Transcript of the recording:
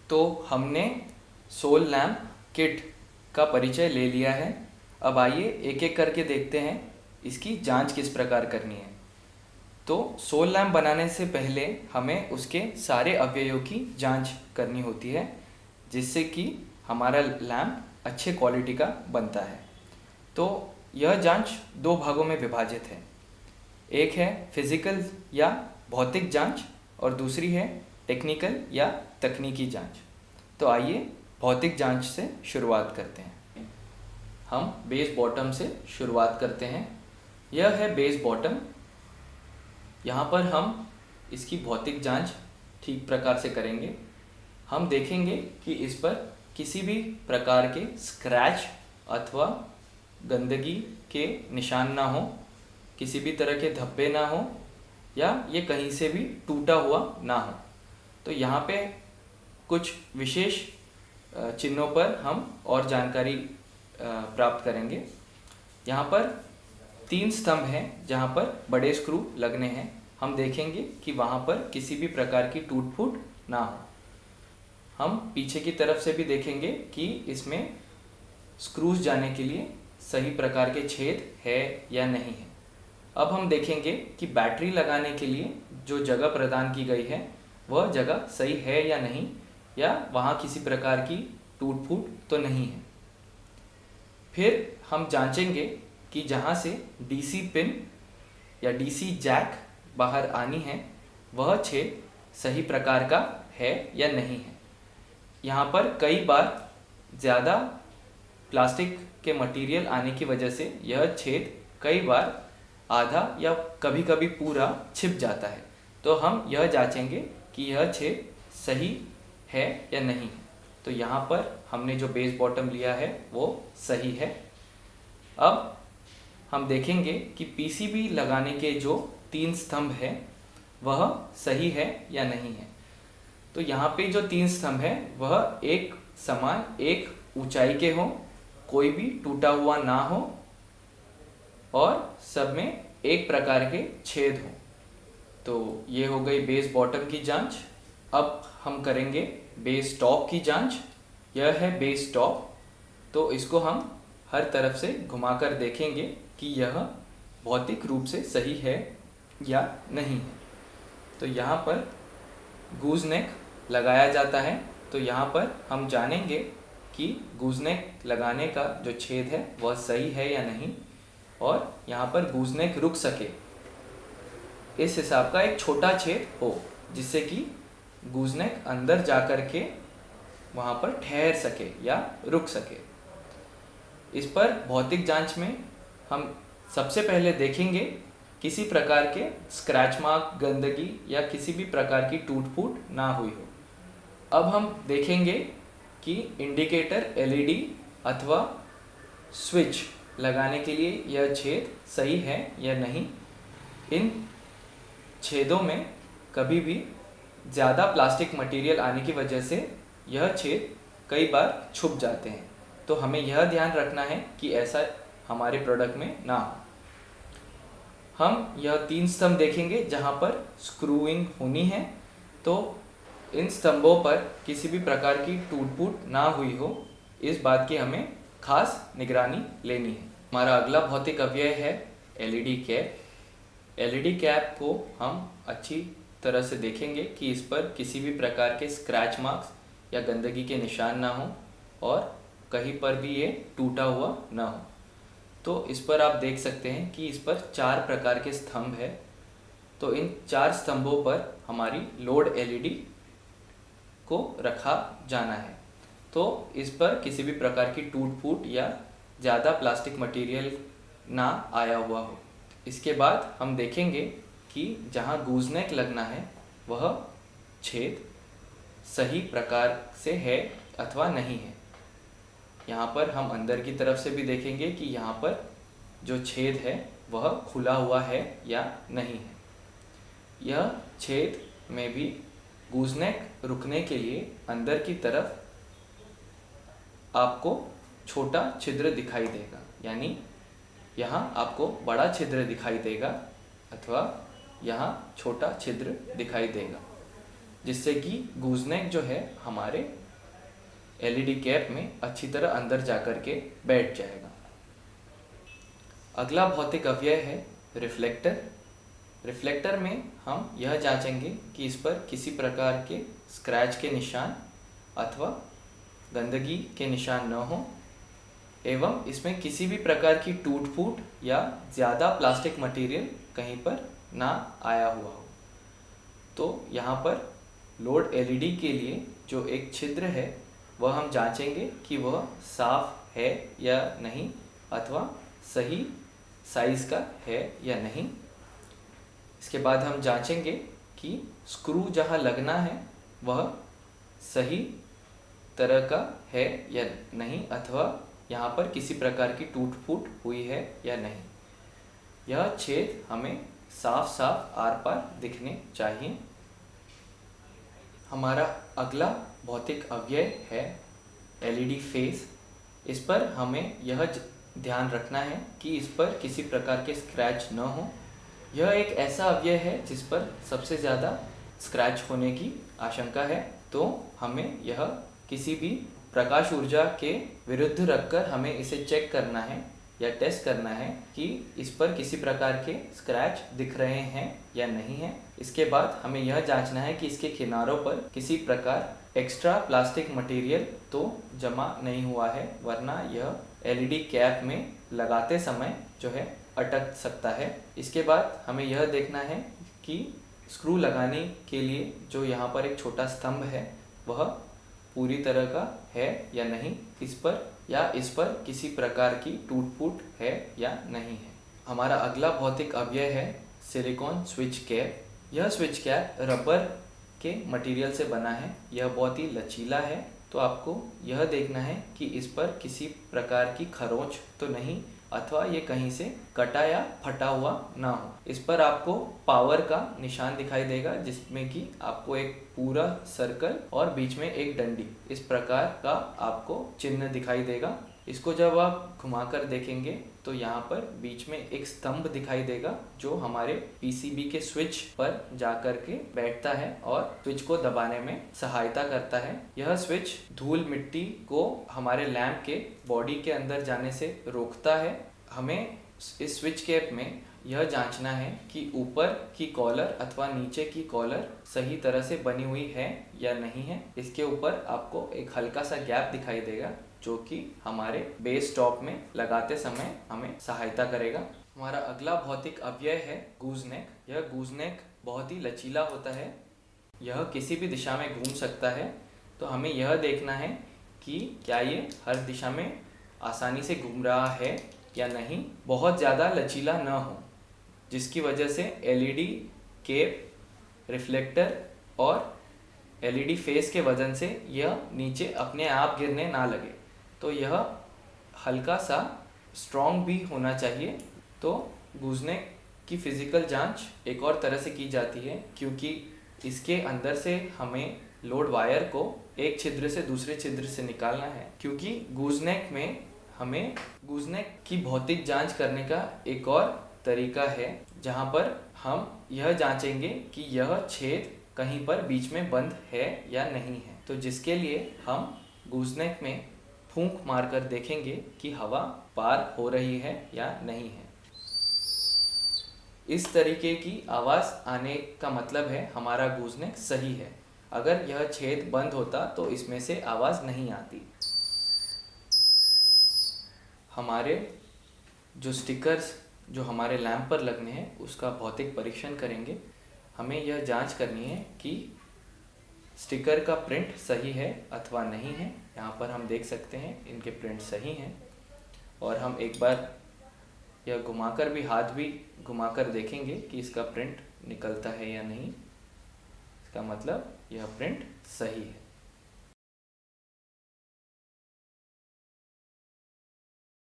तो हमने soul lamp kit का परिचय ले लिया है। अब आइए एक एक करके देखते हैं इसकी जांच किस प्रकार करनी है। तो सोल लैम्प बनाने से पहले हमें उसके सारे अवयवों की जांच करनी होती है, जिससे कि हमारा लैम्प अच्छे क्वालिटी का बनता है। तो यह जांच दो भागों में विभाजित है। एक है फिजिकल या भौतिक जांच और दूसरी है टेक्निकल या तकनीकी जांच। तो आइए भौतिक जांच से शुरुआत करते हैं। हम बेस बॉटम से शुरुआत करते हैं। यह है बेस बॉटम। यहाँ पर हम इसकी भौतिक जांच ठीक प्रकार से करेंगे। हम देखेंगे कि इस पर किसी भी प्रकार के स्क्रैच अथवा गंदगी के निशान ना हो, किसी भी तरह के धब्बे ना हो या ये कहीं से भी टूटा हुआ ना हो। तो यहाँ पे कुछ विशेष चिन्हों पर हम और जानकारी प्राप्त करेंगे। यहाँ पर 3 स्तंभ हैं जहाँ पर बड़े स्क्रू लगने हैं। हम देखेंगे कि वहाँ पर किसी भी प्रकार की टूट फूट ना हो। हम पीछे की तरफ से भी देखेंगे कि इसमें स्क्रूज जाने के लिए सही प्रकार के छेद है या नहीं है। अब हम देखेंगे कि बैटरी लगाने के लिए जो जगह प्रदान की गई है वह जगह सही है या नहीं, या वहाँ किसी प्रकार की टूट फूट तो नहीं है। फिर हम जांचेंगे कि जहाँ से डीसी पिन या डीसी जैक बाहर आनी है वह छेद सही प्रकार का है या नहीं है। यहाँ पर कई बार ज़्यादा प्लास्टिक के मटेरियल आने की वजह से यह छेद कई बार आधा या कभी कभी पूरा छिप जाता है। तो हम यह जांचेंगे कि यह छेद सही है या नहीं है। तो यहाँ पर हमने जो बेस बॉटम लिया है वो सही है। अब हम देखेंगे कि पीसीबी लगाने के जो 3 स्तंभ है वह सही है या नहीं है। तो यहाँ पे जो 3 स्तंभ है वह एक समान एक ऊंचाई के हों, कोई भी टूटा हुआ ना हो और सब में एक प्रकार के छेद हों। तो ये हो गई बेस बॉटम की जांच। अब हम करेंगे बेस टॉप की जांच। यह है बेस टॉप। तो इसको हम हर तरफ से घुमाकर देखेंगे कि यह भौतिक रूप से सही है या नहीं है। तो यहाँ पर गूजनेक लगाया जाता है। तो यहाँ पर हम जानेंगे कि गूजनेक लगाने का जो छेद है वह सही है या नहीं, और यहाँ पर गूजनेक रुक सके इस हिसाब का एक छोटा छेद हो, जिससे कि गूजनेक अंदर जा कर के वहाँ पर ठहर सके या रुक सके। इस पर भौतिक जांच में हम सबसे पहले देखेंगे किसी प्रकार के स्क्रैच मार्क, गंदगी या किसी भी प्रकार की टूट फूट ना हुई हो। अब हम देखेंगे कि इंडिकेटर एलईडी अथवा स्विच लगाने के लिए यह छेद सही है या नहीं। इन छेदों में कभी भी ज़्यादा प्लास्टिक मटेरियल आने की वजह से यह छेद कई बार छुप जाते हैं। तो हमें यह ध्यान रखना है कि ऐसा हमारे प्रोडक्ट में ना हो। हम यह 3 स्तंभ देखेंगे जहाँ पर स्क्रूइंग होनी है। तो इन स्तंभों पर किसी भी प्रकार की टूट फूट ना हुई हो, इस बात की हमें खास निगरानी लेनी है। हमारा अगला भौतिक अवयव है एलईडी कैप। एलईडी कैप को हम अच्छी तरह से देखेंगे कि इस पर किसी भी प्रकार के स्क्रैच मार्क्स या गंदगी के निशान ना हो और कहीं पर भी ये टूटा हुआ ना हो। तो इस पर आप देख सकते हैं कि इस पर 4 प्रकार के स्तंभ है। तो इन 4 स्तंभों पर हमारी लोड एलईडी को रखा जाना है। तो इस पर किसी भी प्रकार की टूट फूट या ज़्यादा प्लास्टिक मटेरियल ना आया हुआ हो। इसके बाद हम देखेंगे कि जहाँ गूजनेक लगना है वह छेद सही प्रकार से है अथवा नहीं है। यहाँ पर हम अंदर की तरफ से भी देखेंगे कि यहाँ पर जो छेद है वह खुला हुआ है या नहीं है। यह छेद में भी गूजनेक रुकने के लिए अंदर की तरफ आपको छोटा छिद्र दिखाई देगा, यानी यहाँ आपको बड़ा छिद्र दिखाई देगा अथवा यहाँ छोटा छिद्र दिखाई देगा, जिससे कि गूजनेक जो है हमारे एलईडी कैप में अच्छी तरह अंदर जाकर के बैठ जाएगा। अगला भौतिक अवयव है रिफ्लेक्टर। रिफ्लेक्टर में हम यह जांचेंगे कि इस पर किसी प्रकार के स्क्रैच के निशान अथवा गंदगी के निशान न हो एवं इसमें किसी भी प्रकार की टूट फूट या ज़्यादा प्लास्टिक मटेरियल कहीं पर ना आया हुआ हो। तो यहाँ पर लोड एलईडी के लिए जो एक छिद्र है वह हम जांचेंगे कि वह साफ है या नहीं अथवा सही साइज़ का है या नहीं। इसके बाद हम जांचेंगे कि स्क्रू जहाँ लगना है वह सही तरह का है या नहीं अथवा यहाँ पर किसी प्रकार की टूट फूट हुई है या नहीं। यह छेद हमें साफ साफ आर पार दिखने चाहिए। हमारा अगला भौतिक अवयव है एलईडी फेस। इस पर हमें यह ध्यान रखना है कि इस पर किसी प्रकार के स्क्रैच न हो। यह एक ऐसा अवयव है जिस पर सबसे ज़्यादा स्क्रैच होने की आशंका है, तो हमें यह किसी भी प्रकाश ऊर्जा के विरुद्ध रखकर हमें इसे चेक करना है या टेस्ट करना है कि इस पर किसी प्रकार के स्क्रैच दिख रहे हैं या नहीं है। इसके बाद हमें यह जांचना है कि इसके किनारों पर किसी प्रकार एक्स्ट्रा प्लास्टिक मटेरियल तो जमा नहीं हुआ है, वरना यह एलईडी कैप में लगाते समय जो है अटक सकता है। इसके बाद हमें यह देखना है कि स्क्रू लगाने के लिए जो यहाँ पर एक छोटा स्तंभ है वह पूरी तरह का है या नहीं, इस पर किसी प्रकार की टूट फूट है या नहीं है। हमारा अगला भौतिक अवयव है सिलिकॉन स्विच कैप। यह स्विच कैप रबर के मटेरियल से बना है। यह बहुत ही लचीला है, तो आपको यह देखना है कि इस पर किसी प्रकार की खरोंच तो नहीं अथवा ये कहीं से कटा या फटा हुआ ना हो। इस पर आपको पावर का निशान दिखाई देगा, जिसमें कि आपको एक पूरा सर्कल और बीच में एक डंडी इस प्रकार का आपको चिन्ह दिखाई देगा। इसको जब आप घुमाकर देखेंगे तो यहाँ पर बीच में एक स्तंभ दिखाई देगा जो हमारे पीसीबी के स्विच पर जाकर के बैठता है और स्विच को दबाने में सहायता करता है। यह स्विच धूल मिट्टी को हमारे लैंप के बॉडी के अंदर जाने से रोकता है। हमें इस स्विच कैप में यह जांचना है कि ऊपर की कॉलर अथवा नीचे की कॉलर सही तरह से बनी हुई है या नहीं है। इसके ऊपर आपको एक हल्का सा गैप दिखाई देगा जो कि हमारे बेस टॉप में लगाते समय हमें सहायता करेगा। हमारा अगला भौतिक अवयव है गूजनेक। यह गूजनेक बहुत ही लचीला होता है, यह किसी भी दिशा में घूम सकता है। तो हमें यह देखना है कि क्या ये हर दिशा में आसानी से घूम रहा है या नहीं, बहुत ज़्यादा लचीला न हो जिसकी वजह से एलईडी केप, रिफ्लेक्टर और एलईडी फेस के वजन से यह नीचे अपने आप गिरने ना लगे। तो यह हल्का सा स्ट्रॉन्ग भी होना चाहिए। तो गूजनेक की फिज़िकल जांच एक और तरह से की जाती है, क्योंकि इसके अंदर से हमें लोड वायर को एक छिद्र से दूसरे छिद्र से निकालना है। क्योंकि गूजनेक में हमें गूजनेक की भौतिक जांच करने का एक और तरीका है, जहां पर हम यह जांचेंगे कि यह छेद कहीं पर बीच में बंद है या नहीं है। तो जिसके लिए हम गूजनेक में फूंक मारकर देखेंगे कि हवा पार हो रही है या नहीं है। इस तरीके की आवाज़ आने का मतलब है हमारा गूजनेक सही है। अगर यह छेद बंद होता तो इसमें से आवाज़ नहीं आती। हमारे जो स्टिकर्स जो हमारे लैंप पर लगने हैं उसका भौतिक परीक्षण करेंगे। हमें यह जांच करनी है कि स्टिकर का प्रिंट सही है अथवा नहीं है। यहाँ पर हम देख सकते हैं इनके प्रिंट सही हैं, और हम एक बार यह घुमाकर भी हाथ भी घुमाकर देखेंगे कि इसका प्रिंट निकलता है या नहीं। इसका मतलब यह प्रिंट सही है।